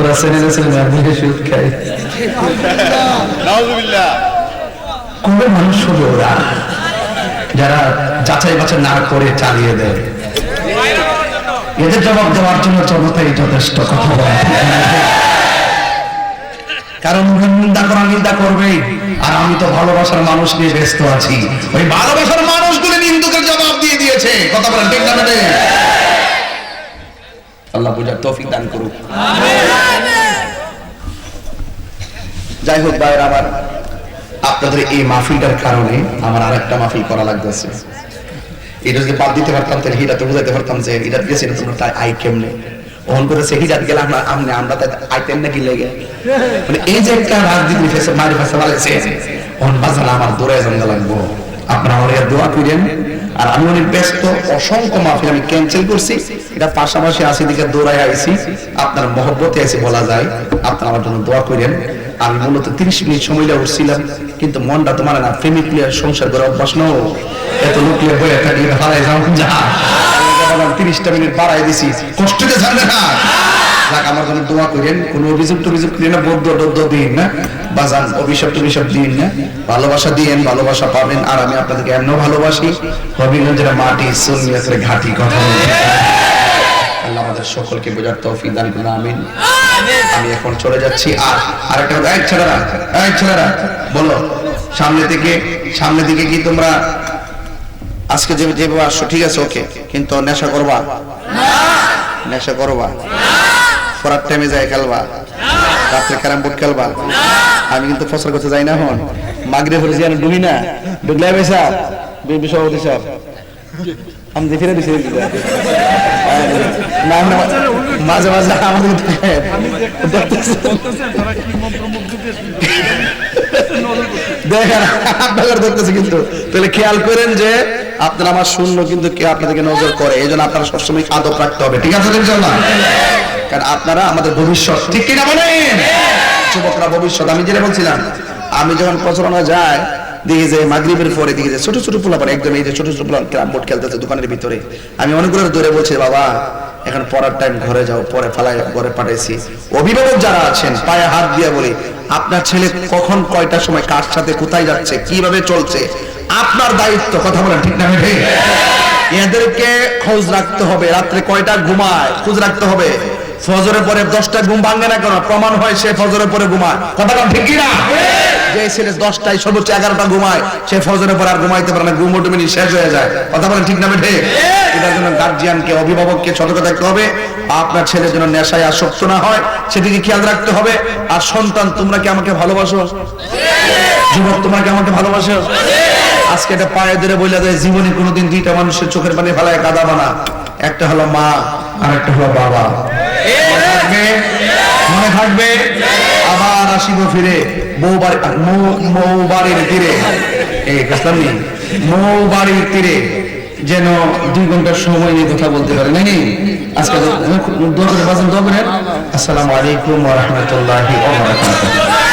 ওরা ছেলে মেয়ে সুদ খায়। কবে মানুষ হবে ওরা যারা যাচাই বাছাই না করে চালিয়ে দেয়? এদের জবাব দেওয়ার জন্য জনতাই যথেষ্ট। কথা বলে, কারণ নিন্দা করা নিন্দা করবেই, আর আমি তো ভালোবাসার মানুষ নিয়ে ব্যস্ত আছি। ওই ভালোবাসার মানুষগুলো নিন্দুকের জবাব দিয়ে দিয়েছে। কথা বলেন ঠিক না? আল্লাহ বুঝার তৌফিক দান করুক। যাই হোক ভাইরা আমার, আপনাদের এই মাহফিলটার কারণে আমার আরেকটা মাহফিল করা লাগতেছে। এটা যদি বাদ দিতে পারতাম তাহলে হিরাতে বুঝাইতে পারতাম যে হিরাত গেছে না তোমরা তাই আই কেমনে ওহন করেছে। হিরাত গেলে আমরা তাই আইতেন নাকি লেগে, মানে এই যে একটা রাজনীতি ফেসে মারি ফেসে বাড়াইছে ওহন বাজার আমার দৌড়ায় জানা লাগবো। আপনারা আমার দোয়া করেন। আর আমি অনেক ব্যস্ত, অসংখ্য মাহফিল আমি ক্যান্সেল করছি। এটা পাশাপাশি আসি দিকে দৌড়ায় আইছি, আপনার মহব্বতে এসে বলা যায়। আপনারা আমার জন্য দোয়া করেন। আমি মূলত 30 মিনিট সময় উঠছিলাম, কিন্তু মনটা তো মানে না। প্রেমিক প্লেয়ার সংসার করে অভ্যাস ন, এত লোকলে বয়ে থাকি হারাই যাও যা 30টা মিনিট বাড়াই দিছি, কষ্টতে জানবে না। যাক, আমার জন্য দোয়া করেন। কোনো অভিযোগ টভিযোগ করেন না, বদ্ধ টদ্ধ দিন না, বাজান অভিশাপ টভিশাপ দিন না, ভালোবাসা দিয়েন, ভালোবাসা পাবেন। আর আমি আপনাদেরকে এমনও ভালোবাসি, হবিগঞ্জের মাটি সুন্নিয়তের ঘাটি। কথা আল্লাহ আমাদের সকলকে বোঝার তৌফিক দান করুন, আমিন। আমি এখন চলে যাচ্ছি। আর আরেকটা ছেলেরা বলো, সামনে দিকে কি তোমরা আজকে যেভাবে আসছো ঠিক আছে, ওকে, কিন্তু নেশা করবা পড়ার টাইমে যায় খেলবা, রাত্রে ক্যারাম বোর্ড খেলবা। আমি কিন্তু ফসল করতে যাই না। হন মাগরে পড়েছি আর ডুবি না, ডুবলে পয়সা সভাপতি সাহেব আমি ফিরে দিচ্ছি না, মাঝে মাঝে আমাদের দেখেন আপনাদের ধরতেছে। কিন্তু তাহলে খেয়াল করেন যে আপনারা আমার শূন্য কিন্তু কে আপনাদেরকে নজর করে। এই জন্য আপনারা সবসময় আদব রাখতে হবে, ঠিক আছে ইনশাআল্লাহ? কারণ আপনারা আমাদের ভবিষ্যৎ, ঠিক কিনা বলেন? যুবকরা ভবিষ্যৎ। আমি যেটা বলছিলাম, আমি যখন প্রচারণা যাই দেখি যে মাগরিবের পরে দেখি যে ছোট ছোট পোলা পরে একদম এই যে ছোট ছোট পোলা ক্যারাম বোর্ড খেলতেছে দোকানের ভিতরে। আমি অনেকগুলো দূরে বলছি, বাবা এখন পড়ার টাইম, ঘরে যাও, পরে ফালাই ঘরে পাঠাইছি। অভিভাবক যারা আছেন পায়ে হাত দিয়ে বলি, আপনার ছেলে কখন কয়টার সময় কার সাথে কোথায় যাচ্ছে, কিভাবে চলছে, আপনার দায়িত্ব। কথা বলেন ঠিক না? এদেরকে খোঁজ রাখতে হবে। রাত্রে কয়টা ঘুমায় খোঁজ রাখতে হবে। ফজরের পরে 10টা ঘুম ভাঙে না কেন? প্রমাণ হয় সে ফজরের পরে ঘুমায়। কথা বলেন ঠিক কিনা? যে ছেলে 10টায় সর্বোচ্চ 11টা ঘুমায়, সে ফজরের পর আর ঘুমাইতে পারে না, ঘুম অটোমেটিক শেষ হয়ে যায়। কথা বলেন ঠিক না? এটার জন্য গার্জিয়ানকে, অভিভাবককে সতর্ক থাকতে হবে। আপনার ছেলের জন্য নেশায় আসক্ত না হয় সেদিকে খেয়াল রাখতে হবে। আর সন্তান, তোমরা কি আমাকে ভালোবাসো? যুবক, তোমরা কি আমাকে ভালোবাসো? আজকে এটা পায়ে ধরে বলে দেয়, জীবনে কোনোদিন দুইটা মানুষের চোখের পানি ফেলায় কাঁদাবা না। একটা হলো মা আর একটা হলো বাবা। মনে থাকবে। আবার আসিব ফিরে মৌবাড়ির তীরে, মৌবাড়ির তীরে যেন 2 ঘন্টার সময় নিয়ে কথা বলতে পারে নাকি? আজকে দোয়া করে বাজান, দোয়া করেন। আসসালামু আলাইকুম ওয়া রাহমাতুল্লাহি ওয়া বারাকাতুহু।